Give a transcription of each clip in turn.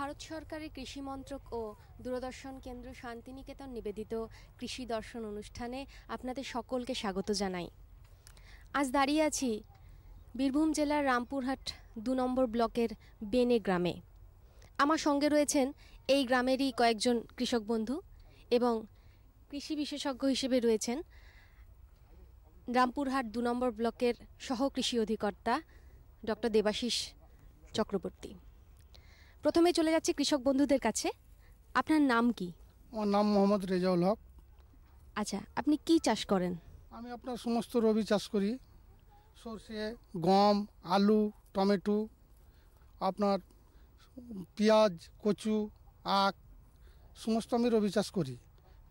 ভারত সরকারের কৃষি মন্ত্রক ও দূরদর্শন কেন্দ্র শান্তিনিকেতন নিবেদিত কৃষি দর্শন অনুষ্ঠানে আপনাদের সকলকে স্বাগত জানাই। আজ দাঁড়িয়ে আছি বীরভূম জেলার রামপুরহাট ২ নম্বর ব্লকের বেনে গ্রামে। আমার সঙ্গে রয়েছেন এই গ্রামেরই কয়েকজন কৃষক বন্ধু এবং কৃষি বিশেষজ্ঞ হিসেবে রয়েছেন রামপুরহাট ২ নম্বর ব্লকের সহ কৃষি অধিকর্তা ডক্টর দেবাশিস চক্রবর্তী। প্রথমে চলে যাচ্ছে কৃষক বন্ধুদের কাছে। আপনার নাম কি? আমার নাম মোহাম্মদ রেজাউল হক। আচ্ছা, আপনি কি চাষ করেন? আমি আপনার সমস্ত রবি চাষ করি, সর্ষে, গম, আলু, টমেটো, আপনার পেঁয়াজ, কচু, আখ, সমস্ত আমি রবি চাষ করি।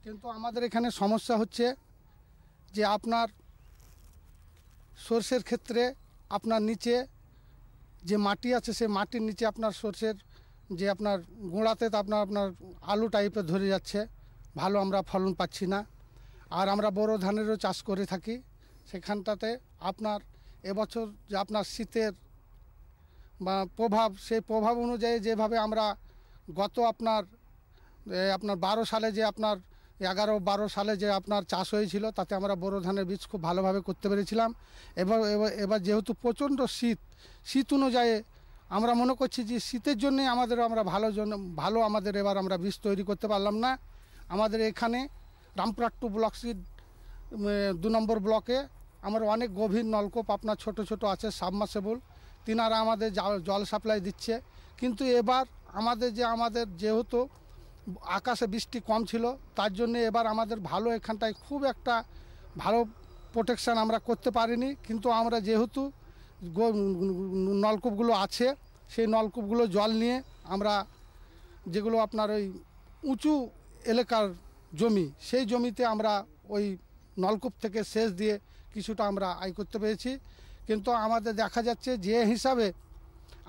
কিন্তু আমাদের এখানে সমস্যা হচ্ছে যে আপনার সর্ষের ক্ষেত্রে আপনার নিচে যে মাটি আছে সেই মাটির নিচে আপনার সর্ষের যে আপনার গোড়াতে আপনার আলু টাইপের ধরে যাচ্ছে, ভালো আমরা ফলন পাচ্ছি না। আর আমরা বোরো ধানেরও চাষ করে থাকি, সেখানটাতে আপনার এবছর যে আপনার শীতের বা প্রভাব, সেই প্রভাব অনুযায়ী যেভাবে আমরা গত আপনার 12 সালে যে আপনার 11-12 সালে যে আপনার চাষ হয়েছিল, তাতে আমরা বোরো ধানের বীজ খুব ভালোভাবে করতে পেরেছিলাম। এবার যেহেতু প্রচণ্ড শীত অনুযায়ী আমরা মনে করছি যে শীতের জন্যে আমরা ভালো আমাদের এবার আমরা বীজ তৈরি করতে পারলাম না। আমাদের এখানে রামপুরহাট 2 ব্লক 2 নম্বর ব্লকে আমার অনেক গভীর নলকূপ আপনার ছোট ছোট আছে, সাবমার্সেবল, তিনারা আমাদের জল সাপ্লাই দিচ্ছে। কিন্তু এবার আমাদের যেহেতু আকাশে বৃষ্টি কম ছিল, তার জন্য এবার আমাদের ভালো এখানটায় খুব একটা ভালো প্রোটেকশান আমরা করতে পারিনি। কিন্তু আমরা যেহেতু নলকূপগুলো আছে, সেই নলকূপগুলো জল নিয়ে আমরা যেগুলো আপনার ওই উঁচু এলাকার জমি, সেই জমিতে আমরা ওই নলকূপ থেকে সেচ দিয়ে কিছুটা আমরা আয় করতে পেরেছি। কিন্তু আমাদের দেখা যাচ্ছে যে হিসাবে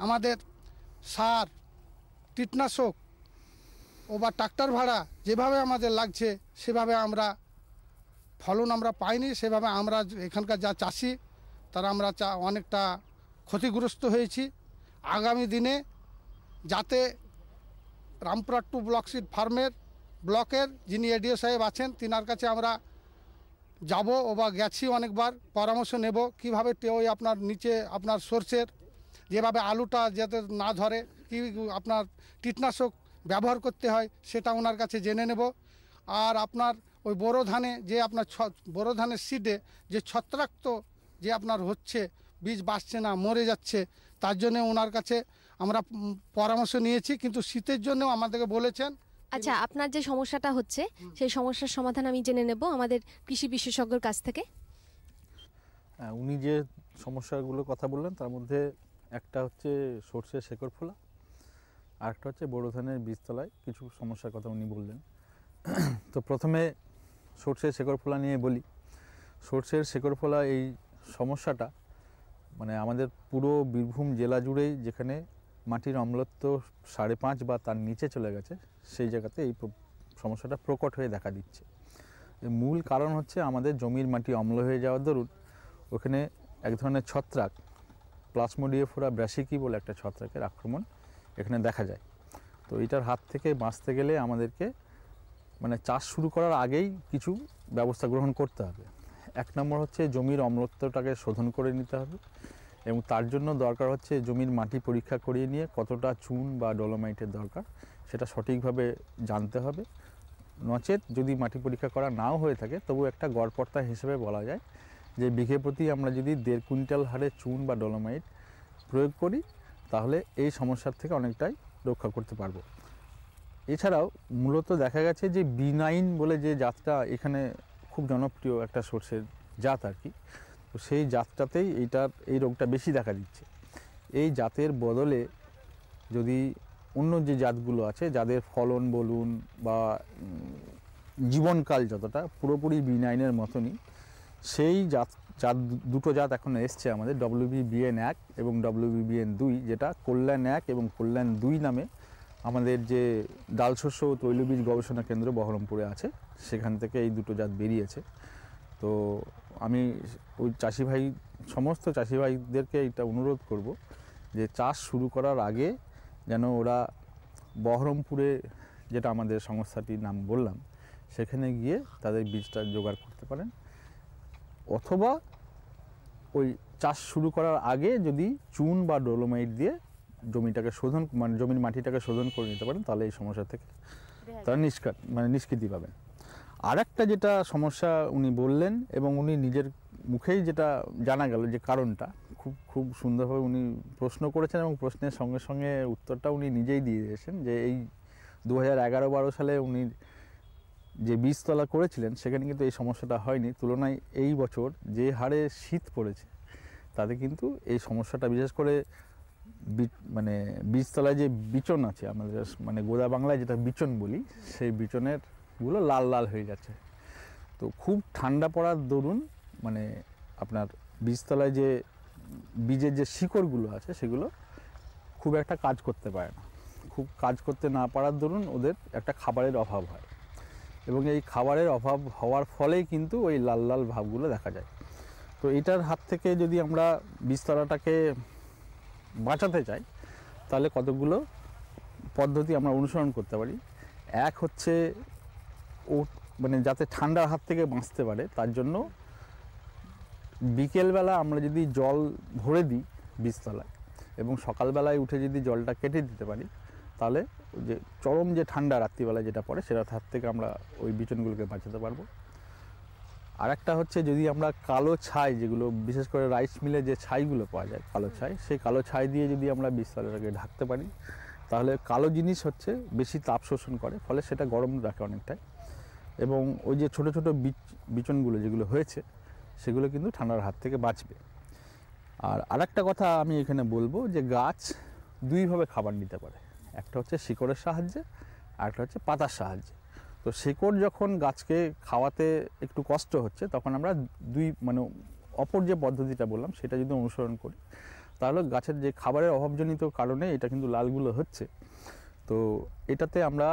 আমাদের সার, কীটনাশক ও বা ট্রাক্টর ভাড়া যেভাবে আমাদের লাগছে, সেভাবে আমরা ফলন আমরা পাইনি। সেভাবে আমরা এখানকার যা চাষি তারা আমরা অনেকটা ক্ষতিগ্রস্ত হয়েছি। আগামী দিনে যাতে রামপুরহাট 2 ব্লক সিড ফার্মের ব্লকের যিনি এডিও সাহেব আছেন, তিনার কাছে আমরা যাব ও বা গেছি অনেকবার, পরামর্শ নেব কীভাবে ওই আপনার নিচে আপনার সর্ষের যেভাবে আলুটা যাতে না ধরে, কি আপনার কীটনাশক ব্যবহার করতে হয় সেটা ওনার কাছে জেনে নেব। আর আপনার ওই বোরো ধানে যে আপনার বোরো ধানের সিডে যে ছত্রাক যে আপনার হচ্ছে, বীজ বাঁচছে না, মরে যাচ্ছে, তার জন্য ওনার কাছে আমরা পরামর্শ নিয়েছি। কিন্তু শীতের জন্য আমাদেরকে বলেছেন। আচ্ছা, আপনার যে সমস্যাটা হচ্ছে সেই সমস্যার সমাধান আমি জেনে নেব আমাদের কৃষি বিশেষজ্ঞর কাছ থেকে। উনি যে সমস্যাগুলোর কথা বললেন তার মধ্যে একটা হচ্ছে সর্ষের শেকড় ফোলা, আর একটা হচ্ছে বোরো ধানের বীজতলায় কিছু সমস্যার কথা উনি বললেন। তো প্রথমে সর্ষের শেকড় ফোলা নিয়ে বলি। সর্ষের শেকড় ফোলা এই সমস্যাটা মানে আমাদের পুরো বীরভূম জেলা জুড়েই, যেখানে মাটির অম্লত্ব 5.5 বা তার নিচে চলে গেছে, সেই জায়গাতে এই সমস্যাটা প্রকট হয়ে দেখা দিচ্ছে। মূল কারণ হচ্ছে আমাদের জমির মাটি অম্ল হয়ে যাওয়ার দরুন ওখানে এক ধরনের ছত্রাক, প্লাজমোডিয়াম ব্রাসিকি বলে একটা ছত্রাকের আক্রমণ এখানে দেখা যায়। তো এটার হাত থেকে বাঁচতে গেলে আমাদেরকে মানে চাষ শুরু করার আগেই কিছু ব্যবস্থা গ্রহণ করতে হবে। 1 নম্বর হচ্ছে জমির অম্লত্বটাকে শোধন করে নিতে হবে, এবং তার জন্য দরকার হচ্ছে জমির মাটি পরীক্ষা করিয়ে নিয়ে কতটা চুন বা ডলোমাইটের দরকার সেটা সঠিকভাবে জানতে হবে। নচেত যদি মাটি পরীক্ষা করা নাও হয়ে থাকে, তবু একটা গড়পড়তা হিসেবে বলা যায় যে বিঘে প্রতি আমরা যদি 1.5 কুইন্টাল হারে চুন বা ডলোমাইট প্রয়োগ করি, তাহলে এই সমস্যার থেকে অনেকটাই রক্ষা করতে পারবো। এছাড়াও মূলত দেখা গেছে যে B9 বলে যে জাতটা এখানে খুব জনপ্রিয় একটা সর্ষের জাত আর কি, তো সেই জাতটাতেই এই রোগটা বেশি দেখা দিচ্ছে। এই জাতের বদলে যদি অন্য যে জাতগুলো আছে, যাদের ফলন বলুন বা জীবনকাল যতটা পুরোপুরি B9-এর মতনই, সেই দুটো জাত এখন এসছে আমাদের, WBBN1 এবং WBBN2, যেটা কল্যাণ 1 এবং কল্যাণ 2 নামে আমাদের যে ডাল শস্য ও তৈলবীজ গবেষণা কেন্দ্র বহরমপুরে আছে, সেখান থেকে এই দুটো জাত বেরিয়েছে। তো আমি ওই সমস্ত চাষি ভাইদেরকে এটা অনুরোধ করব যে চাষ শুরু করার আগে যেন ওরা বহরমপুরে যেটা আমাদের সংস্থাটির নাম বললাম, সেখানে গিয়ে তাদের বীজটা জোগাড় করতে পারেন, অথবা ওই চাষ শুরু করার আগে যদি চুন বা ডোলোমাইট দিয়ে জমিটাকে শোধন মানে জমির মাটিটাকে শোধন করে নিতে পারেন, তাহলে এই সমস্যা থেকে তারা নিষ্কৃতি পাবেন। আর একটা যেটা সমস্যা উনি বললেন এবং উনি নিজের মুখেই যেটা জানা গেল যে কারণটা খুব সুন্দরভাবে উনি প্রশ্ন করেছেন এবং প্রশ্নের সঙ্গে সঙ্গে উত্তরটা উনি নিজেই দিয়ে দিয়েছেন যে এই 2011-12 সালে উনি যে বীজতলা করেছিলেন সেখানে কিন্তু এই সমস্যাটা হয়নি, তুলনায় এই বছর যে হারে শীত পড়েছে তাতে কিন্তু এই সমস্যাটা, বিশেষ করে মানে বীজতলায় যে বিচন আছে আমাদের মানে গোদা বাংলায় যেটা বিচন বলি, সেই বিচনের গুলো লাল লাল হয়ে যাচ্ছে। তো খুব ঠান্ডা পড়ার দরুন মানে আপনার বীজতলায় যে বীজের যে শিকড়গুলো আছে সেগুলো খুব একটা কাজ করতে পারে না, খুব কাজ করতে না পারার দরুন ওদের একটা খাবারের অভাব হয় এবং এই খাবারের অভাব হওয়ার ফলেই কিন্তু ওই লাল লাল ভাবগুলো দেখা যায়। তো এটার হাত থেকে যদি আমরা বীজতলাটাকে বাঁচাতে চাই তাহলে কতগুলো পদ্ধতি আমরা অনুসরণ করতে পারি। এক হচ্ছে ও মানে যাতে ঠান্ডার হাত থেকে বাঁচতে পারে তার জন্য বিকেলবেলা আমরা যদি জল ভরে দিই বীজতলায় এবং সকালবেলায় উঠে যদি জলটা কেটে দিতে পারি, তাহলে যে চরম যে ঠান্ডা রাত্রিবেলায় যেটা পড়ে সেটার হাত থেকে আমরা ওই বিচনগুলোকে বাঁচাতে পারবো। আর একটা হচ্ছে যদি আমরা কালো ছাই, যেগুলো বিশেষ করে রাইস মিলে যে ছাইগুলো পাওয়া যায় কালো ছাই, সেই কালো ছাই দিয়ে যদি আমরা বীজতলাটাকে ঢাকতে পারি তাহলে কালো জিনিস হচ্ছে বেশি তাপ শোষণ করে, ফলে সেটা গরম রাখে অনেকটাই এবং ওই যে ছোটো ছোটো বিচনগুলো যেগুলো হয়েছে সেগুলো কিন্তু ঠান্ডার হাত থেকে বাঁচবে। আর আরেকটা কথা আমি এখানে বলবো যে গাছ দুইভাবে খাবার নিতে পারে, একটা হচ্ছে শিকড়ের সাহায্যে আর একটা হচ্ছে পাতার সাহায্যে। তো শিকড় যখন গাছকে খাওয়াতে একটু কষ্ট হচ্ছে তখন আমরা মানে অপর যে পদ্ধতিটা বললাম সেটা যদি অনুসরণ করি তাহলে গাছের যে খাবারের অভাবজনিত কারণে এটা কিন্তু লালগুলো হচ্ছে। তো এটাতে আমরা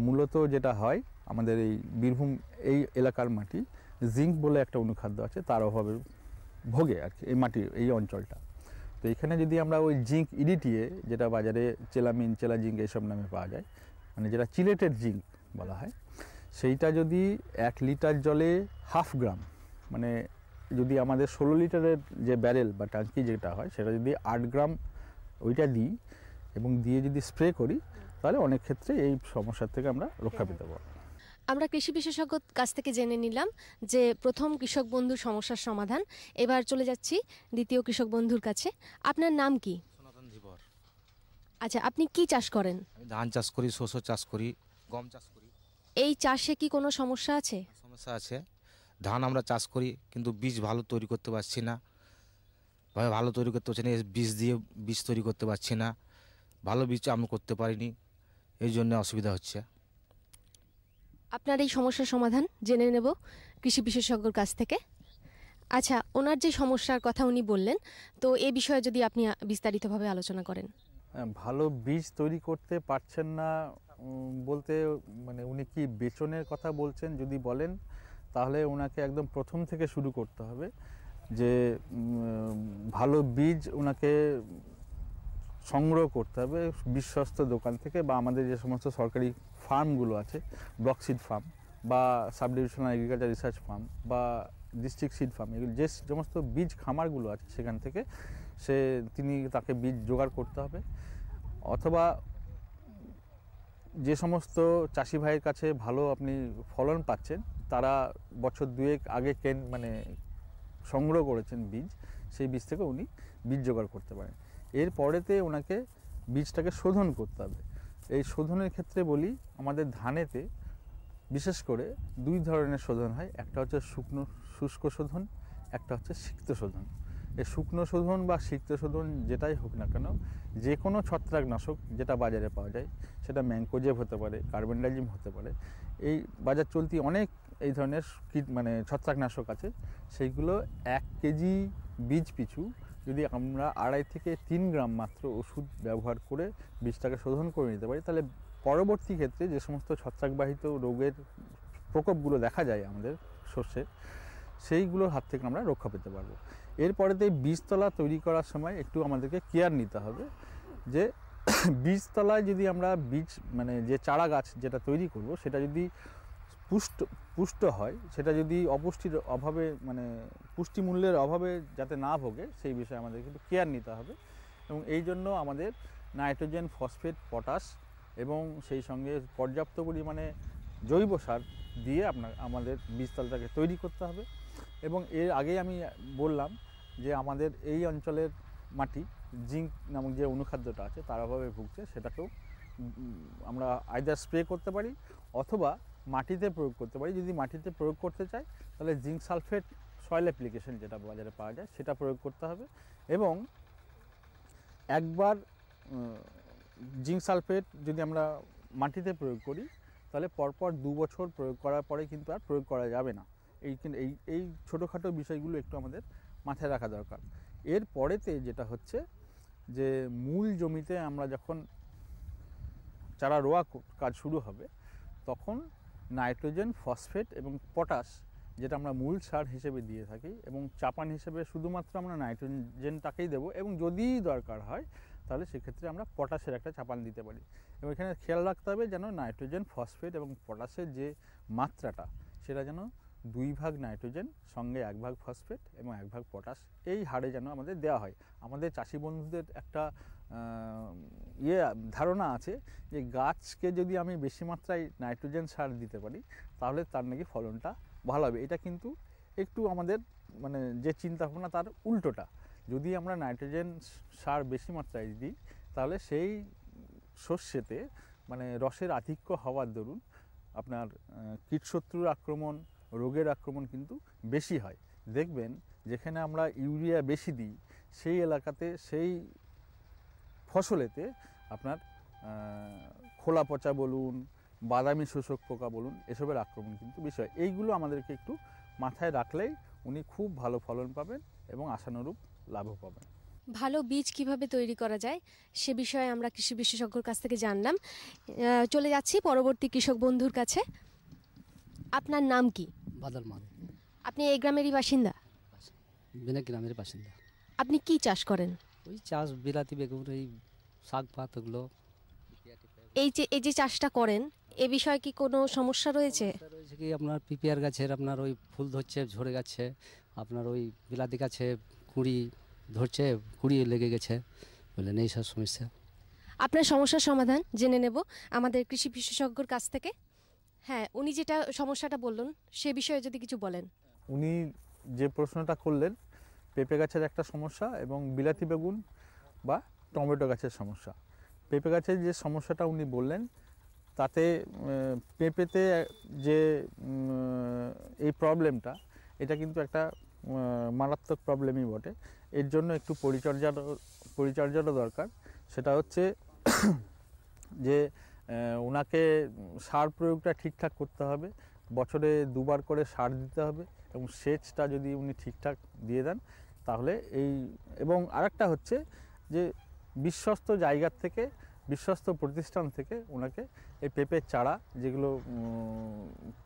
মূলত যেটা হয় আমাদের এই বীরভূম এই এলাকার মাটি জিঙ্ক বলে একটা অনুখাদ্য আছে, তার অভাবে ভোগে আর কি এই মাটির এই অঞ্চলটা। তো এখানে যদি আমরা ওই জিঙ্ক ইডিটিএ, যেটা বাজারে চেলামিন চেলা জিঙ্ক এইসব নামে পাওয়া যায়, মানে যেটা চিলেটেড জিঙ্ক বলা হয়, সেইটা যদি 1 লিটার জলে 1/2 গ্রাম, মানে যদি আমাদের 16 লিটারের যে ব্যারেল বা ট্যাঙ্কি যেটা হয় সেটা যদি 8 গ্রাম ওইটা দিই এবং দিয়ে যদি স্প্রে করি তাহলে অনেক ক্ষেত্রে এই সমস্যার থেকে আমরা রক্ষা পেতে পারব। আমরা কৃষি বিশেষজ্ঞ কাছ থেকে জেনে নিলাম যে প্রথম কৃষক বন্ধুর সমস্যার সমাধান। এবার চলে যাচ্ছি দ্বিতীয় কৃষক বন্ধুর কাছে। আপনার নাম কি? সনাতন ধীবর। আচ্ছা, আপনি কি চাষ করেন? আমি ধান চাষ করি, শস্য চাষ করি, গম চাষ করি। এই চাষে কি কোনো সমস্যা আছে? সমস্যা আছে। ধান আমরা চাষ করি কিন্তু বীজ ভালো তৈরি করতে পারছি না, ভালো তৈরি করতে পারছি না, বীজ দিয়ে বীজ তৈরি করতে পারছি না, ভালো বীজ আমি করতে পারিনি, এই জন্য অসুবিধা হচ্ছে। আপনার এই সমস্যার সমাধান জেনে নেব কৃষি বিশেষজ্ঞর কাছ থেকে। আচ্ছা, ওনার যে সমস্যার কথা উনি বললেন, তো এই বিষয়ে যদি আপনি বিস্তারিতভাবে আলোচনা করেন। ভালো বীজ তৈরি করতে পারছেন না বলতে মানে উনি কি বেচনের কথা বলছেন? যদি বলেন তাহলে ওনাকে একদম প্রথম থেকে শুরু করতে হবে যে ভালো বীজ ওনাকে সংগ্রহ করতে হবে বিশ্বস্ত দোকান থেকে, বা আমাদের যে সমস্ত সরকারি ফার্মগুলো আছে, ব্লক সিড ফার্ম বা sub divisional agriculture research farm বা ডিস্ট্রিক্ট সিড ফার্ম, এগুলো যে সমস্ত বীজ খামারগুলো আছে সেখান থেকে তাকে বীজ জোগাড় করতে হবে। অথবা যে সমস্ত চাষি ভাইয়ের কাছে ভালো আপনি ফলন পাচ্ছেন তারা বছর 2 আগে মানে সংগ্রহ করেছেন বীজ, সেই বীজ থেকে উনি বীজ জোগাড় করতে পারেন। এর পরেতে ওনাকে বীজটাকে শোধন করতে হবে। এই শোধনের ক্ষেত্রে বলি, আমাদের ধানেতে বিশেষ করে 2 ধরনের শোধন হয়, একটা হচ্ছে শুষ্ক শোধন, একটা হচ্ছে সিক্ত শোধন। এই শুকনো শোধন বা সিক্ত শোধন যেটাই হোক না কেন, যে কোনো ছত্রাকনাশক যেটা বাজারে পাওয়া যায়, সেটা ম্যানকোজেব হতে পারে, কার্বেন্ডাজিম হতে পারে, এই বাজার চলতি অনেক এই ধরনের মানে ছত্রাকনাশক আছে, সেইগুলো 1 কেজি বীজ পিছু যদি আমরা 2.5 থেকে 3 গ্রাম মাত্র ওষুধ ব্যবহার করে বীজটাকে শোধন করে নিতে পারি, তাহলে পরবর্তী ক্ষেত্রে যে সমস্ত ছত্রাকবাহিত রোগের প্রকোপগুলো দেখা যায় আমাদের শস্যে, সেইগুলোর হাত থেকে আমরা রক্ষা পেতে পারবো। এরপরেতে বীজতলা তৈরি করার সময় একটু আমাদেরকে কেয়ার নিতে হবে যে বীজতলায় যদি আমরা বীজ মানে যে চারা গাছ যেটা তৈরি করব সেটা যদি পুষ্ট হয়, সেটা যদি অপুষ্টির অভাবে মানে পুষ্টিমূল্যের অভাবে যাতে না ভোগে সেই বিষয়ে আমাদের কিন্তু কেয়ার নিতে হবে। এবং এই জন্য আমাদের নাইট্রোজেন, ফসফেট, পটাশ এবং সেই সঙ্গে পর্যাপ্ত পরিমাণে জৈব সার দিয়ে আমাদের বীজতলাটাকে তৈরি করতে হবে। এবং এর আগেই আমি বললাম যে আমাদের এই অঞ্চলের মাটি জিঙ্ক নামক যে অনুখাদ্যটা আছে তার অভাবে ভুগছে, সেটাকেও আমরা আইদার স্প্রে করতে পারি অথবা মাটিতে প্রয়োগ করতে পারি। যদি মাটিতে প্রয়োগ করতে চাই তাহলে জিঙ্ক সালফেট সয়েল অ্যাপ্লিকেশন যেটা বাজারে পাওয়া যায় সেটা প্রয়োগ করতে হবে। এবং একবার জিঙ্ক সালফেট যদি আমরা মাটিতে প্রয়োগ করি তাহলে পরপর 2 বছর প্রয়োগ করার পরে কিন্তু আর প্রয়োগ করা যাবে না। এই ছোটোখাটো বিষয়গুলো একটু আমাদের মাথায় রাখা দরকার। এর পরেতে যেটা হচ্ছে যে মূল জমিতে আমরা যখন চারা রোয়া কাজ শুরু হবে তখন নাইট্রোজেন, ফসফেট এবং পটাশ যেটা আমরা মূল সার হিসেবে দিয়ে থাকি এবং চাপান হিসেবে শুধুমাত্র আমরা নাইট্রোজেনটাকেই দেবো, এবং যদি দরকার হয় তাহলে সেক্ষেত্রে আমরা পটাশের একটা চাপান দিতে পারি। এবং এখানে খেয়াল রাখতে হবে যেন নাইট্রোজেন, ফসফেট এবং পটাশের যে মাত্রাটা সেটা যেন 2 ভাগ নাইট্রোজেন সঙ্গে 1 ভাগ ফসফেট এবং 1 ভাগ পটাশ এই হারে যেন আমাদের দেওয়া হয়। আমাদের চাষি বন্ধুদের একটা ধারণা আছে যে গাছকে যদি আমি বেশি মাত্রায় নাইট্রোজেন সার দিতে পারি তাহলে তার নাকি ফলনটা ভালো হবে। এটা কিন্তু একটু আমাদের মানে যে চিন্তাভাবনা তার উল্টোটা। যদি আমরা নাইট্রোজেন সার বেশি মাত্রায় দিই তাহলে সেই শস্যেতে মানে রসের আধিক্য হওয়ার দরুন আপনার কীটশত্রুর আক্রমণ, রোগের আক্রমণ কিন্তু বেশি হয়। দেখবেন যেখানে আমরা ইউরিয়া বেশি দিই সেই এলাকাতে সেই ফসলেতে আপনার খোলা পচা বলুন, বাদামি শোষক পোকা বলুন, এসবের আক্রমণ কিন্তু বেশি হয়। এইগুলো আমাদেরকে একটু মাথায় রাখলেই উনি খুব ভালো ফলন পাবেন এবং আশানুরূপ লাভও পাবেন। ভালো বীজ কিভাবে তৈরি করা যায় সে বিষয়ে আমরা কৃষি বিশেষজ্ঞর কাছ থেকে জানলাম। চলে যাচ্ছি পরবর্তী কৃষক বন্ধুর কাছে। আপনার নাম কি? বাদল মান। আপনি এই গ্রামেরই বাসিন্দা? বিনা গ্রামের বাসিন্দা। আপনি কি চাষ করেন? ওই চাষ বিলাতি, বেগুন, এই শাক পাত ওগুলো। এই যে চাষটা করেন এ বিষয়ে কি কোনো সমস্যা রয়েছে? রয়েছে কি আপনার পিপিআর গাছের আপনার ওই ফুল ধরছে, ঝরে যাচ্ছে, আপনার ওই বিলাতি গাছে কুঁড়ি ধরছে, কুঁড়ি লেগে গেছে, বললেন এই সব সমস্যা। আপনার সমস্যার সমাধান জেনে নেব আমাদের কৃষি বিশেষজ্ঞর কাছ থেকে। হ্যাঁ, উনি যেটা সমস্যাটা বললেন সে বিষয়ে যদি কিছু বলেন। উনি যে প্রশ্নটা করলেন পেঁপে গাছের একটা সমস্যা এবং বিলাতি বেগুন বা টমেটো গাছের সমস্যা। পেঁপে গাছের যে সমস্যাটা উনি বললেন তাতে পেঁপেতে যে এই প্রবলেমটা এটা কিন্তু একটা মারাত্মক প্রবলেমই বটে। এর জন্য একটু পরিচর্যারও দরকার। সেটা হচ্ছে যে ওনাকে সার প্রয়োগটা ঠিকঠাক করতে হবে, বছরে 2 বার করে সার দিতে হবে এবং সেচটা যদি উনি ঠিকঠাক দিয়ে দেন তাহলে এবং আরেকটা হচ্ছে যে বিশ্বস্ত জায়গার থেকে, বিশ্বস্ত প্রতিষ্ঠান থেকে ওনাকে এই পেঁপের চারা যেগুলো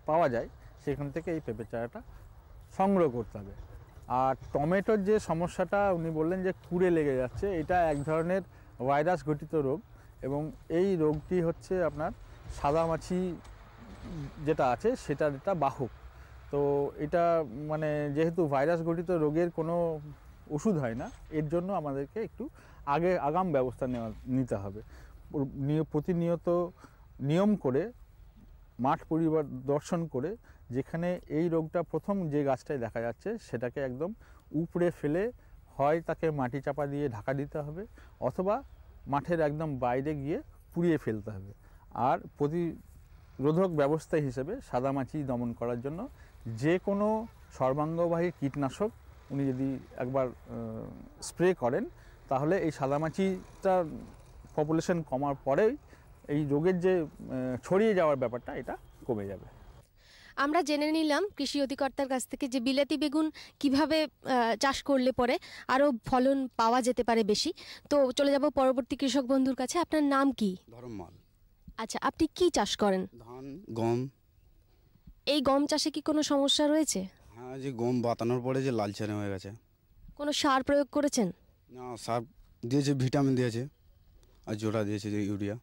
পাওয়া যায় সেখান থেকে এই পেঁপের চারাটা সংগ্রহ করতে হবে। আর টমেটোর যে সমস্যাটা উনি বললেন যে কুঁড়ে লেগে যাচ্ছে, এটা এক ধরনের ভাইরাস ঘটিত রোগ এবং এই রোগটি হচ্ছে আপনার সাদামাছি যেটা আছে সেটার একটা বাহক। তো এটা মানে যেহেতু ভাইরাস ঘটিত রোগের কোনো ওষুধ হয় না, এর জন্য আমাদেরকে একটু আগাম ব্যবস্থা নিতে হবে। প্রতিনিয়ত নিয়ম করে মাঠ পরিদর্শন করে যেখানে এই রোগটা প্রথম যে গাছটায় দেখা যাচ্ছে সেটাকে একদম উপড়ে ফেলে হয় তাকে মাটি চাপা দিয়ে ঢাকা দিতে হবে অথবা মাঠের একদম বাইরে গিয়ে পুড়িয়ে ফেলতে হবে। আর প্রতিরোধক ব্যবস্থা হিসেবে সাদামাছি দমন করার জন্য যে কোনো সর্বাঙ্গবাহী কীটনাশক উনি যদি একবার স্প্রে করেন তাহলে এই সাদামাছিটার পপুলেশন কমার পরেই এই রোগের যে ছড়িয়ে যাওয়ার ব্যাপারটা এটা কমে যাবে। আমরা জেনে নিলাম কৃষি অধিকর্তার কাছ থেকে যে বিলাতি বেগুন কিভাবে চাষ করলে পরে আরও ফলন পাওয়া যেতে পারে বেশি। তো চলে যাব পরবর্তী কৃষক বন্ধুর কাছে। আপনার নাম কি? ধর্মমাল। আচ্ছা, আপনি কি চাষ করেন? ধান, গম। এই গম চাষে কি কোনো সমস্যা রয়েছে? হ্যাঁ, যে গম বাতানোর পরে যে লালচেনে হয়ে গেছে। কোনো সার প্রয়োগ করেছেন? না, সার দিয়েছে, ভিটামিন দিয়েছে, আর জোড়া দিয়েছে যে ইউরিয়া।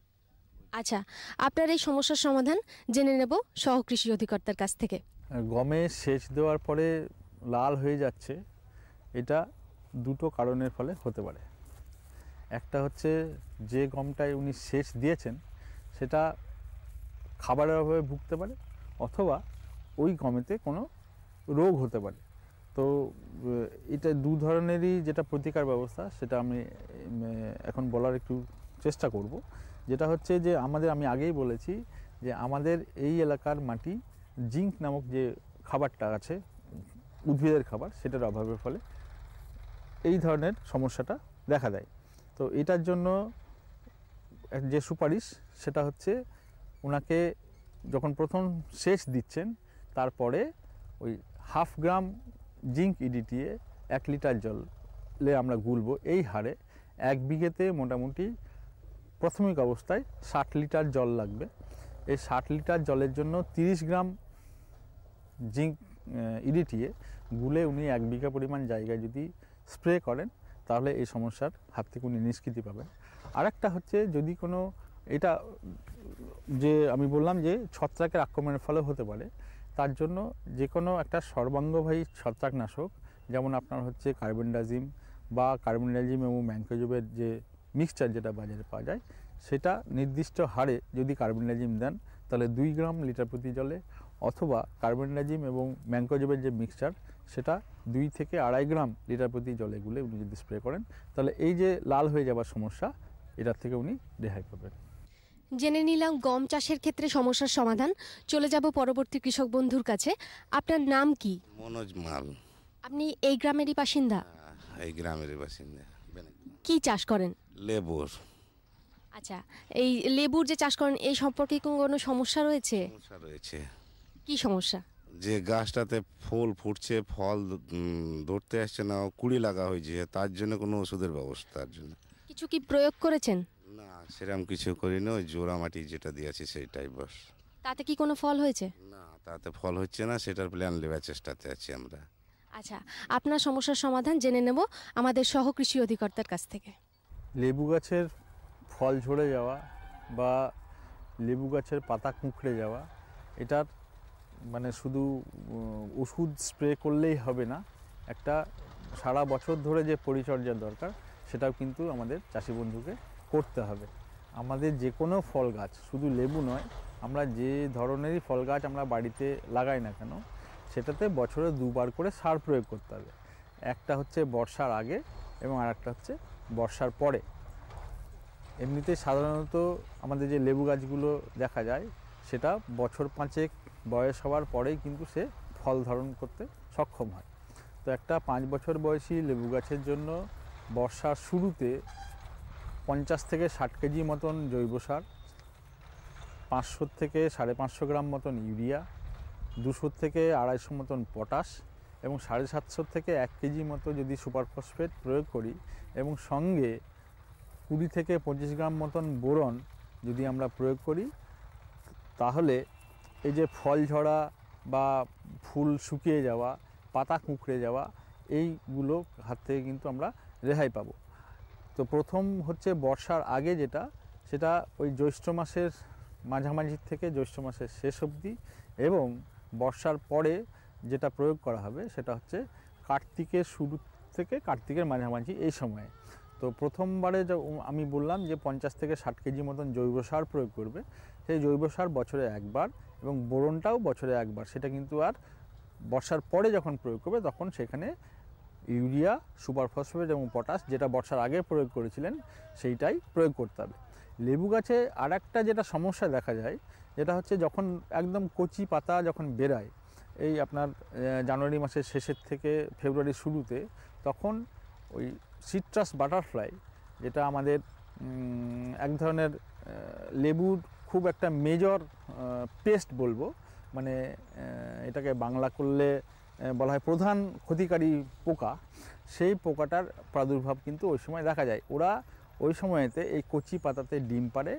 আচ্ছা, আপনার এই সমস্যার সমাধান জেনে নেব সহ কৃষি অধিকর্তার কাছ থেকে। গমে সেচ দেওয়ার পরে লাল হয়ে যাচ্ছে, এটা দুটো কারণের ফলে হতে পারে। একটা হচ্ছে যে গমটায় উনি সেচ দিয়েছেন সেটা খাবারের অভাবে ভুগতে পারে, অথবা ওই গমেতে কোনো রোগ হতে পারে। তো এটা দু ধরনেরই যেটা প্রতিকার ব্যবস্থা সেটা আমি এখন বলার একটু চেষ্টা করব। যেটা হচ্ছে যে আমি আগেই বলেছি যে আমাদের এই এলাকার মাটি জিঙ্ক নামক যে খাবারটা আছে উদ্ভিদের খাবার, সেটার অভাবের ফলে এই ধরনের সমস্যাটা দেখা দেয়। তো এটার জন্য যে সুপারিশ সেটা হচ্ছে ওনাকে যখন প্রথম সেচ দিচ্ছেন তারপরে ওই 1/2 গ্রাম জিঙ্ক ইডিটিএ 1 লিটার জলে আমরা গুলবো। এই হারে 1 বিঘেতে মোটামুটি প্রাথমিক অবস্থায় 60 লিটার জল লাগবে। এই 60 লিটার জলের জন্য 30 গ্রাম জিঙ্ক ইডিটিএ গুলে উনি 1 বিঘা পরিমাণ জায়গায় যদি স্প্রে করেন তাহলে এই সমস্যার হাত থেকে উনি নিষ্কৃতি পাবেন। আরেকটা হচ্ছে যদি কোনো এটা যে আমি বললাম যে ছত্রাকের আক্রমণের ফলে হতে পারে, তার জন্য যে কোনো একটা সর্বাঙ্গবাহী ছত্রাকনাশক, যেমন আপনার হচ্ছে কার্বেন্ডাজিম বা কার্বেন্ডাজিম এবং ম্যানকোজেবের যে মিক্সচার যেটা বাজারে পাওয়া যায়, সেটা নির্দিষ্ট হারে যদি কার্বেন্ডাজিম দেন তাহলে 2 গ্রাম লিটার প্রতি জলে, অথবা কার্বেন্ডাজিম এবং ম্যানকোজেবের যে মিক্সচার সেটা 2 থেকে 2.5 গ্রাম লিটার প্রতি জলে গুলে উনি যদি স্প্রে করেন তাহলে এই যে লাল হয়ে যাওয়ার সমস্যা এটার থেকে উনি রেহাই পাবেন। জেনে নিলাম গম চাষের ক্ষেত্রে সমস্যার সমাধান। চলে যাব পরবর্তী কৃষক বন্ধুর কাছে। আপনার নাম কি? মনোজ মাল। আপনি এই গ্রামেরই বাসিন্দা? এই গ্রামেরই বাসিন্দা। কি চাষ করেন? লেবুর। আচ্ছা, এই লেবুর যে চাষ করেন এই সম্পর্কে কোনো সমস্যা রয়েছে? সমস্যা রয়েছে। কি সমস্যা? যে গাছটাতে ফুল ফুটছে, ফল ধরতে আসছে না, কুড়ি লাগা হয়েছে, তার জন্য কোনো ওষুধের ব্যবস্থার জন্য কিছু কি প্রয়োগ করেছেন? না, সেরকম কিছু করিনি। ওই জোড়া মাটি যেটা দিয়েছি সেইটাই বস। তাতে কি কোনো ফল হয়েছে? না, তাতে ফল হচ্ছে না, সেটার প্ল্যান নেওয়ার চেষ্টাতে আছি আমরা। আচ্ছা, আপনার সমস্যার সমাধান জেনে নেব আমাদের সহ কৃষি অধিকর্তার কাছ থেকে। লেবু গাছের ফল ঝরে যাওয়া বা লেবু গাছের পাতা কুঁকড়ে যাওয়া, এটার মানে শুধু ওষুধ স্প্রে করলেই হবে না, একটা সারা বছর ধরে যে পরিচর্যার দরকার সেটাও কিন্তু আমাদের চাষি বন্ধুকে করতে হবে। আমাদের যে কোনো ফল গাছ, শুধু লেবু নয়, আমরা যে ধরনেরই ফল গাছ আমরা বাড়িতে লাগাই না কেন সেটাতে বছরে 2 বার করে সার প্রয়োগ করতে হবে। একটা হচ্ছে বর্ষার আগে এবং আরেকটা হচ্ছে বর্ষার পরে। এমনিতে সাধারণত আমাদের যে লেবু গাছগুলো দেখা যায় সেটা বছর 5 বয়স হওয়ার পরেই কিন্তু সে ফল ধারণ করতে সক্ষম হয়। তো একটা 5 বছর বয়সী লেবু গাছের জন্য বর্ষার শুরুতে 50 থেকে 60 কেজি মতন জৈব সার, 500 থেকে 550 গ্রাম মতন ইউরিয়া, 200 থেকে 250 মতন পটাশ এবং 750 থেকে 1 কেজি মতো যদি সুপার ফসফেট প্রয়োগ করি এবং সঙ্গে 20 থেকে 25 গ্রাম মতন বোরন যদি আমরা প্রয়োগ করি, তাহলে এই যে ফল ঝরা বা ফুল শুকিয়ে যাওয়া, পাতা কুঁকড়ে যাওয়া, এইগুলো হাত থেকে কিন্তু আমরা রেহাই পাবো। তো প্রথম হচ্ছে বর্ষার আগে যেটা, সেটা ওই জ্যৈষ্ঠ মাসের মাঝামাঝি থেকে জ্যৈষ্ঠ মাসের শেষ অবধি, এবং বর্ষার পরে যেটা প্রয়োগ করা হবে সেটা হচ্ছে কার্তিকের শুরু থেকে কার্তিকের মাঝামাঝি এই সময়ে। তো প্রথমবারে আমি বললাম যে 50 থেকে 60 কেজি মতন জৈব সার প্রয়োগ করবে। সেই জৈব সার বছরে একবার এবং বোরনটাও বছরে একবার, সেটা কিন্তু আর বর্ষার পরে যখন প্রয়োগ করবে তখন সেখানে ইউরিয়া, সুপার ফসফেট এবং পটাশ যেটা বর্ষার আগে প্রয়োগ করেছিলেন সেইটাই প্রয়োগ করতে হবে। লেবু গাছে আর একটা যেটা সমস্যা দেখা যায়, যেটা হচ্ছে যখন একদম কচি পাতা যখন বেরায়, এই আপনার জানুয়ারি মাসের শেষের থেকে ফেব্রুয়ারির শুরুতে, তখন ওই সিট্রাস বাটারফ্লাই, যেটা আমাদের এক ধরনের লেবুর খুব একটা মেজর পেস্ট বলবো, মানে এটাকে বাংলা করলে বলা হয় প্রধান ক্ষতিকারী পোকা, সেই পোকাটার প্রাদুর্ভাব কিন্তু ওই সময় দেখা যায়। ওরা ওই সময়তে এই কচি পাতাতে ডিম পাড়ে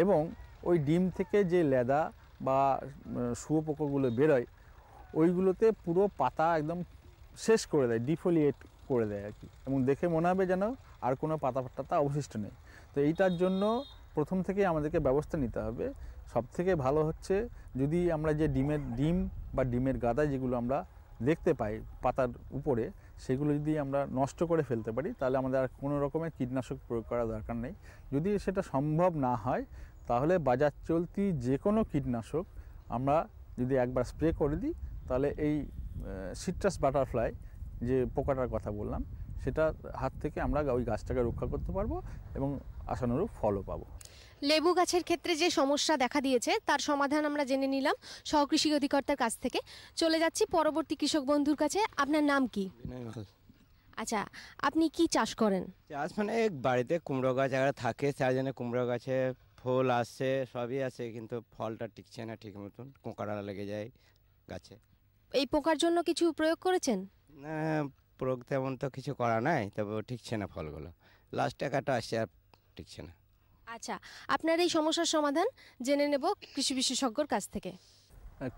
এবং ওই ডিম থেকে যে লেদা বা শুয়োপোকাগুলো বেরোয় ওইগুলোতে পুরো পাতা একদম শেষ করে দেয়, ডিফোলিয়েট করে দেয় আর কি, এবং দেখে মনে হবে যেন আর কোনো পাতা টাতা অবশিষ্ট নেই। তো এইটার জন্য প্রথম থেকেই আমাদেরকে ব্যবস্থা নিতে হবে। সবথেকে ভালো হচ্ছে যদি আমরা যে ডিম বা ডিমের গাদা যেগুলো আমরা দেখতে পাই পাতার উপরে, সেগুলো যদি আমরা নষ্ট করে ফেলতে পারি তাহলে আমাদের আর কোনো রকমের কীটনাশক প্রয়োগ করার দরকার নেই। যদি সেটা সম্ভব না হয় তাহলে বাজার চলতি যে কোনো কীটনাশক আমরা যদি একবার স্প্রে করে দিই তাহলে এই সিট্রাস বাটারফ্লাই যে পোকাটার কথা বললাম সেটার হাত থেকে আমরা ওই গাছটাকে রক্ষা করতে পারবো এবং আশানুরূপ ফলও পাবো। লেবু গাছের ক্ষেত্রে যে সমস্যা দেখা দিয়েছে তার সমাধান আমরা জেনে নিলাম সহকৃষি অধিকর্তার কাছ থেকে। চলে যাচ্ছি পরবর্তী কৃষক বন্ধুর কাছে। আপনার নাম কি? আচ্ছা, আপনি কি চাষ করেন? চাষ মানে বাড়িতে কুমড়ো গাছ একটা থাকে, তার জন্য কুমড়ো গাছে ফুল আসছে, সবই আছে, কিন্তু ফলটা টিকছে না ঠিক মতন, কোঁকড়া লেগে যায় গাছে। এই পোকার জন্য কিছু প্রয়োগ করেছেন? না, প্রয়োগ তেমন তো কিছু করা নাই, তবে ঠিকছে না ফলগুলো, লাস্ট টাকাটা আসছে আর ঠিকছে না। আচ্ছা, আপনার এই সমস্যার সমাধান জেনে নেব কৃষি বিশেষজ্ঞর কাছ থেকে।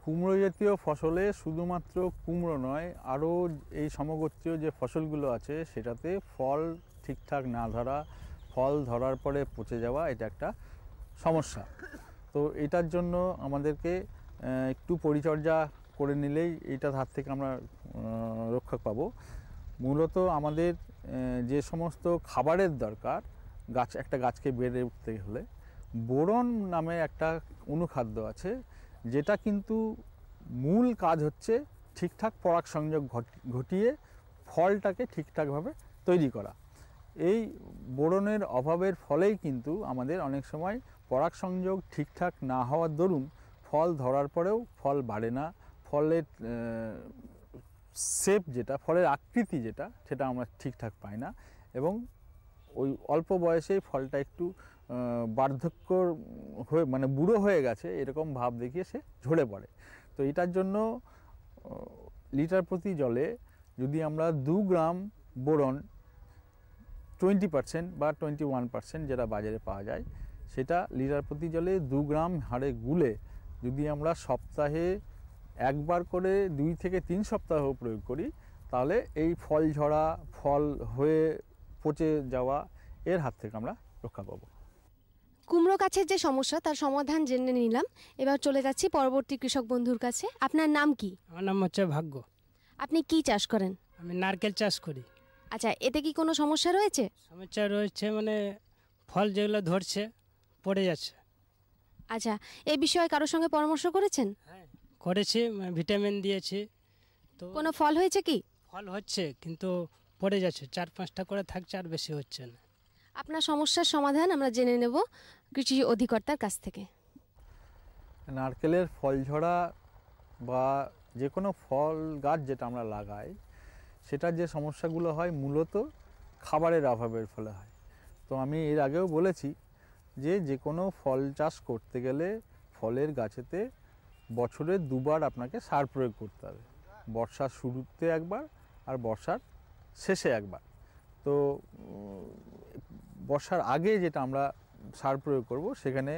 কুমড়ো জাতীয় ফসলে শুধুমাত্র কুমড়ো নয়, আরও এই সমগোত্রীয় যে ফসলগুলো আছে সেটাতে ফল ঠিকঠাক না ধরা, ফল ধরার পরে পচে যাওয়া, এটা একটা সমস্যা। তো এটার জন্য আমাদেরকে একটু পরিচর্যা করে নিলেই এইটার হাত থেকে আমরা রক্ষা পাবো। মূলত আমাদের যে সমস্ত খাবারের দরকার একটা গাছকে বেড়ে উঠতে হলে, বোরন নামে একটা অনুখাদ্য আছে, যেটা কিন্তু মূল কাজ হচ্ছে ঠিকঠাক পরাগ সংযোগ ঘটিয়ে ফলটাকে ঠিকঠাকভাবে তৈরি করা। এই বোরনের অভাবের ফলেই কিন্তু আমাদের অনেক সময় পরাগ সংযোগ ঠিকঠাক না হওয়ার দরুন ফল ধরার পরেও ফল বাড়ে না, ফলের শেপ যেটা, ফলের আকৃতি যেটা, সেটা আমরা ঠিকঠাক পাই না, এবং ওই অল্প বয়সেই ফলটা একটু বার্ধক্য হয়ে মানে বুড়ো হয়ে গেছে এরকম ভাব দেখিয়ে সে ঝরে পড়ে। তো এটার জন্য লিটার প্রতি জলে যদি আমরা 2 গ্রাম বোরন 20% বা 21% যেটা বাজারে পাওয়া যায়, সেটা লিটার প্রতি জলে 2 গ্রাম হারে গুলে যদি আমরা সপ্তাহে একবার করে 2 থেকে 3 সপ্তাহ প্রয়োগ করি, তাহলে এই ফল ঝরা, ফল হয়ে পচে যাওয়া এর হাত থেকে আমরা রক্ষা পাবো। কুমড়ো গাছের যে সমস্যা তার সমাধান জেনে নিলাম। এবার চলে যাচ্ছি পরবর্তী কৃষক বন্ধুর কাছে। আপনার নাম কি? আমার নাম হচ্ছে ভাগ্য। আপনি কি চাষ করেন? আমি নারকেল চাষ করি। আচ্ছা, এতে কি কোনো সমস্যা রয়েছে? সমস্যা রয়েছে মানে ফল যেগুলো ধরছে পড়ে যাচ্ছে। আচ্ছা, এই বিষয়ে কারোর সঙ্গে পরামর্শ করেছেন? হ্যাঁ করেছি, ভিটামিন দিয়েছি। তো কোনো ফল হয়েছে কি? ফল হচ্ছে কিন্তু পড়ে যাচ্ছে, 4-5টা করে থাকছে, আর বেশি হচ্ছে না। আপনার সমস্যার সমাধান আমরা জেনে নেব কৃষি অধিকর্তার কাছ থেকে। নারকেলের ফল ঝরা বা যে কোনো ফল গাছ যেটা আমরা লাগাই, সেটার যে সমস্যাগুলো হয় মূলত খাবারের অভাবের ফলে হয়। তো আমি এর আগেও বলেছি যে কোনো ফল চাষ করতে গেলে ফলের গাছেতে বছরে 2 বার আপনাকে সার প্রয়োগ করতে হবে, বর্ষার শুরুতে একবার আর বর্ষার শেষে একবার। তো বর্ষার আগে যেটা আমরা সার প্রয়োগ করব, সেখানে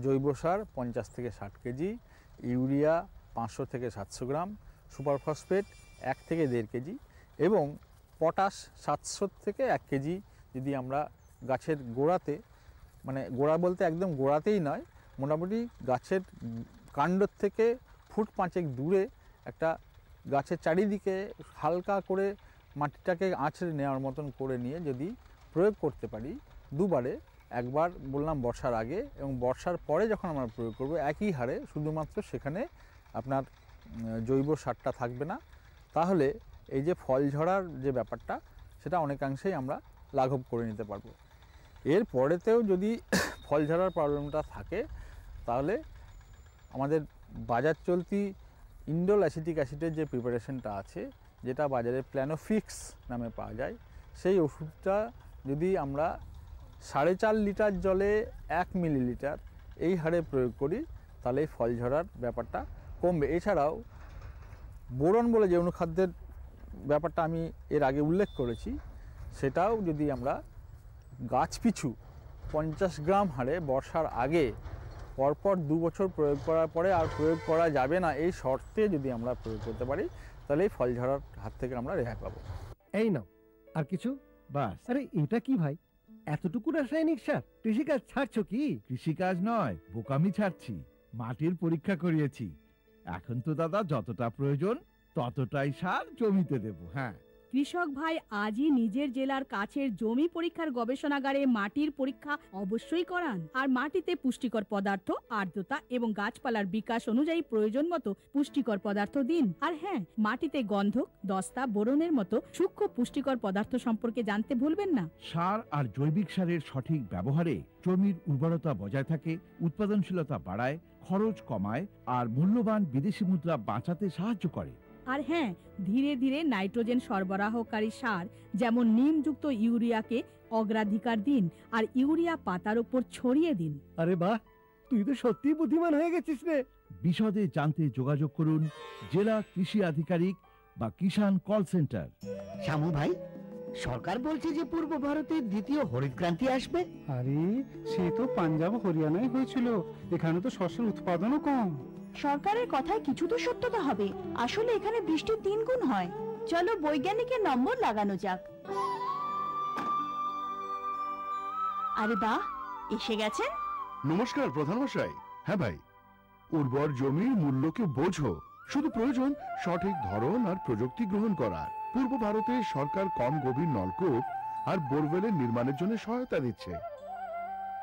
জৈব সার 50 থেকে 60 কেজি, ইউরিয়া 500 থেকে 700 গ্রাম, সুপার ফসফেট 1 থেকে 1.5 কেজি এবং পটাশ 700 থেকে 1 কেজি যদি আমরা গাছের গোড়াতে, মানে গোড়া বলতে একদম গোড়াতেই নয়, মোটামুটি গাছের কাণ্ডর থেকে ফুট 5 দূরে একটা গাছের চারিদিকে হালকা করে মাটিটাকে আঁচড়ে নেওয়ার মতন করে নিয়ে যদি প্রয়োগ করতে পারি 2 বারে, একবার বললাম বর্ষার আগে এবং বর্ষার পরে যখন আমরা প্রয়োগ করব একই হারে, শুধুমাত্র সেখানে আপনার জৈব সারটা থাকবে না, তাহলে এই যে ফল ঝরার যে ব্যাপারটা সেটা অনেকাংশেই আমরা লাঘব করে নিতে পারবো। এর পরেতেও যদি ফল ঝরার প্রবলেমটা থাকে তাহলে আমাদের বাজার চলতি ইন্ডোল অ্যাসিটিক অ্যাসিডের যে প্রিপারেশনটা আছে, যেটা বাজারে প্ল্যানোফিক্স নামে পাওয়া যায়, সেই ওষুধটা যদি আমরা 4.5 লিটার জলে 1 মিলিলিটার এই হারে প্রয়োগ করি তাহলে এই ফল ঝরার ব্যাপারটা কমবে। এছাড়াও বোরন বলে যে অনুখাদ্যের ব্যাপারটা আমি এর আগে উল্লেখ করেছি, সেটাও যদি আমরা গাছ পিছু 50 গ্রাম হারে বর্ষার আগে পরপর 2 বছর প্রয়োগ করার পরে আর প্রয়োগ করা যাবে না এই শর্তে যদি আমরা প্রয়োগ করতে পারি, তাহলে এই ফল ঝরার হাত থেকে আমরা রেহাই পাবো। এই নাও আর কিছু? বাস। আরে এটা কি ভাই, এতটুকু রাসায়নিক সার? কৃষিকাজ ছাড়ছো কি? কৃষিকাজ নয়, বোকামি ছাড়ছি। মাটির পরীক্ষা করিয়েছি। এখন তো দাদা যতটা প্রয়োজন ততটাই সার জমিতে দেব। হ্যাঁ, কৃষক ভাই আজই নিজের জেলার কাছের জমি পরীক্ষার গবেষণাগারে মাটির পরীক্ষা অবশ্যই করান। আর মাটিতে পুষ্টিকর পদার্থ, আর্দ্রতা এবং গাছপালার বিকাশ অনুযায়ী প্রয়োজন মতো পুষ্টিকর পদার্থ দিন। আর হ্যাঁ, মাটিতে গন্ধক, দস্তা, বোরনের মতো সূক্ষ্ম পুষ্টিকর পদার্থ সম্পর্কে জানতে ভুলবেন না। সার আর জৈবিক সারের সঠিক ব্যবহারে জমির উর্বরতা বজায় থাকে, উৎপাদনশীলতা বাড়ায়, খরচ কমায় আর মূল্যবান বিদেশি মুদ্রা বাঁচাতে সাহায্য করে। আর হ্যাঁ, ধীরে ধীরে নাইট্রোজেন সরবরাহকারী সার যেমন নিমযুক্ত ইউরিয়াকে অগ্রাধিকার দিন আর ইউরিয়া পাতার উপর ছড়িয়ে দিন। আরে বাহ, তুই তো সত্যিই বুদ্ধিমান হয়ে গেছিস রে। বিশদে জানতে যোগাযোগ করুন জেলা কৃষি আধিকারিক বা কিষাণ কল সেন্টার। শ্যামু ভাই, সরকার বলছে যে পূর্ব ভারতে দ্বিতীয় হরিত ক্রান্তি আসবে। আরে সে তো পাঞ্জাব হরিয়ানায় হয়েছিল, এখানে তো শস্যের উৎপাদনও কম। সরকারের কথায় কিছু তো সত্যতা হবে। আসলে এখানে বৃষ্টির 3 গুণ হয়। চলো বৈজ্ঞানিকের নম্বর লাগানো যাক। আরে বাহ, এসে গেছেন। নমস্কার প্রধানমশাই। হ্যাঁ ভাই, উর্বর জমির মূল্যকে বোঝো, শুধু প্রয়োজন সঠিক ধরন আর প্রযুক্তি গ্রহণ করার। পূর্ব ভারতে সরকার কম গভীর নলকূপ আর বোরওয়েলের নির্মাণের জন্য সহায়তা দিচ্ছে।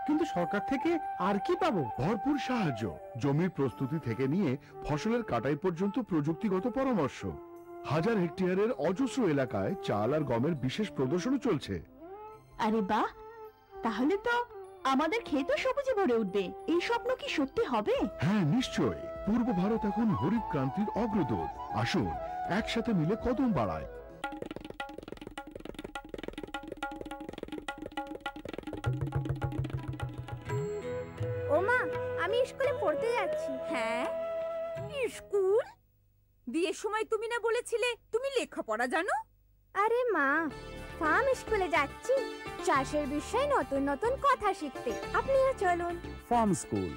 কিন্তু সরকার থেকে আর কি পাবো? ভরপুর সাহায্য, জমির প্রস্তুতি থেকে নিয়ে ফসলের কাটাই পর্যন্ত প্রযুক্তিগত পরামর্শ। 1000 হেক্টয়ারের অজস্র এলাকায় চাল আর গমের বিশেষ প্রদর্শনী চলছে। আরে বাহ, তাহলে তো আমাদের ক্ষেতও সবুজে ভরে উঠবে। এই স্বপ্ন কি সত্যি হবে? হ্যাঁ নিশ্চয়, পূর্ব ভারত এখন হরিত ক্রান্তির অগ্রদূত। আসুন একসাথে মিলে কদম বাড়ায়। ওমা, আমি স্কুলে পড়তে যাচ্ছি। হ্যাঁ, স্কুল? বিয়ের সময় তুমি না বলেছিলে তুমি লেখাপড়া জানো? আরে মা, ফার্ম স্কুলে যাচ্ছি চাষের বিষয়ে নতুন নতুন কথা শিখতে। আপনিও চলুন। ফার্ম স্কুল,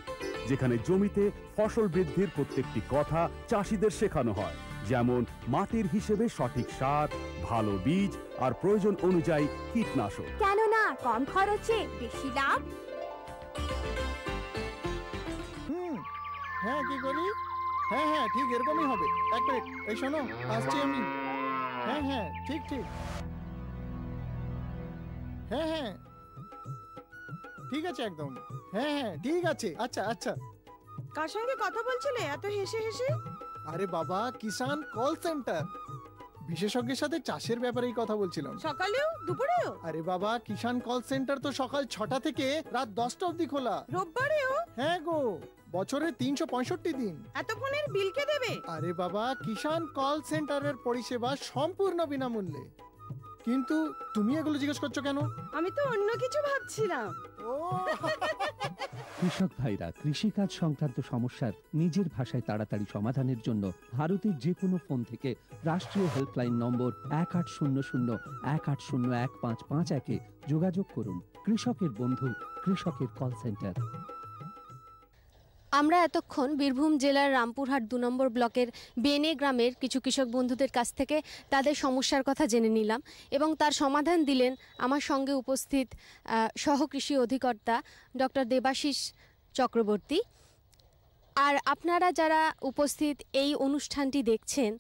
যেখানে জমিতে ফসল বৃদ্ধির প্রত্যেকটি কথা চাষিদের শেখানো হয়, যেমন মাটির হিসেবে সঠিক সার, ভালো বীজ আর প্রয়োজন অনুযায়ী কীটনাশক। কেননা কম খরচে বেশি লাভ। হ্যাঁ, কি করি? হ্যাঁ হ্যাঁ, ঠিক এরকমই হবে। এক মিনিট, এই শোনো, আসছি আমি। হ্যাঁ হ্যাঁ, ঠিক ঠিক। হ্যাঁ হ্যাঁ, ঠিক আছে একদম। হ্যাঁ হ্যাঁ, ঠিক আছে। আচ্ছা আচ্ছা। কার সঙ্গে কথা বলছিলে এত হেসে হেসে? আরে বাবা, কিষাণ কল সেন্টার, বিশেষজ্ঞের সাথে চাষের ব্যাপারেই কথা বলছিলাম। সকালেও দুপুরেও? আরে বাবা, কিষাণ কল সেন্টার তো সকাল 6টা থেকে রাত 10টা অবধি খোলা। রোববারেও? হ্যাঁ গো, বছরে 365 দিন। এত ফোনের বিল কে দেবে? আরে বাবা, কিষাণ কল সেন্টারের পরিষেবা সম্পূর্ণ বিনামূল্যে। কিন্তু তুমি এগুলো জিজ্ঞেস করছো কেন? আমি তো অন্য কিছু ভাবছিলাম। কৃষক ভাইরা কৃষিকাজ সংক্রান্ত সমস্যার নিজের ভাষায় তাড়াতাড়ি সমাধানের জন্য ভারতের যে কোনো ফোন থেকে রাষ্ট্রীয় হেল্পলাইন নম্বর 1800-180-15551-এ যোগাযোগ করুন। কৃষকের বন্ধু, কৃষকের কল সেন্টার। আমরা এতক্ষণ বীরভূম জেলার রামপুরহাট 2 নম্বর ব্লকের বেনে গ্রামের কিছু কৃষক বন্ধুদের কাছ থেকে তাদের সমস্যার কথা জেনে নিলাম এবং তার সমাধান দিলেন আমার সঙ্গে উপস্থিত সহকৃষি অধিকর্তা ডক্টর দেবাশিস চক্রবর্তী। আর আপনারা যারা উপস্থিত এই অনুষ্ঠানটি দেখছেন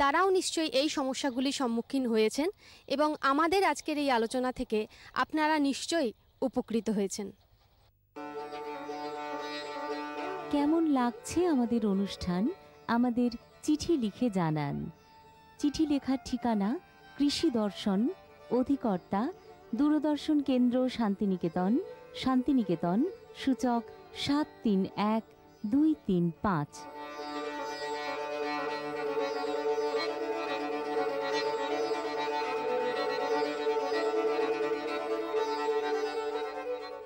তারাও নিশ্চয়ই এই সমস্যাগুলির সম্মুখীন হয়েছেন এবং আমাদের আজকের এই আলোচনা থেকে আপনারা নিশ্চয়ই উপকৃত হয়েছেন। কেমন লাগছে আমাদের অনুষ্ঠান আমাদের চিঠি লিখে জানান। চিঠি লেখার ঠিকানা কৃষি দর্শন, অধিকর্তা দূরদর্শন কেন্দ্র, শান্তিনিকেতন, শান্তিনিকেতন, সূচক 731235।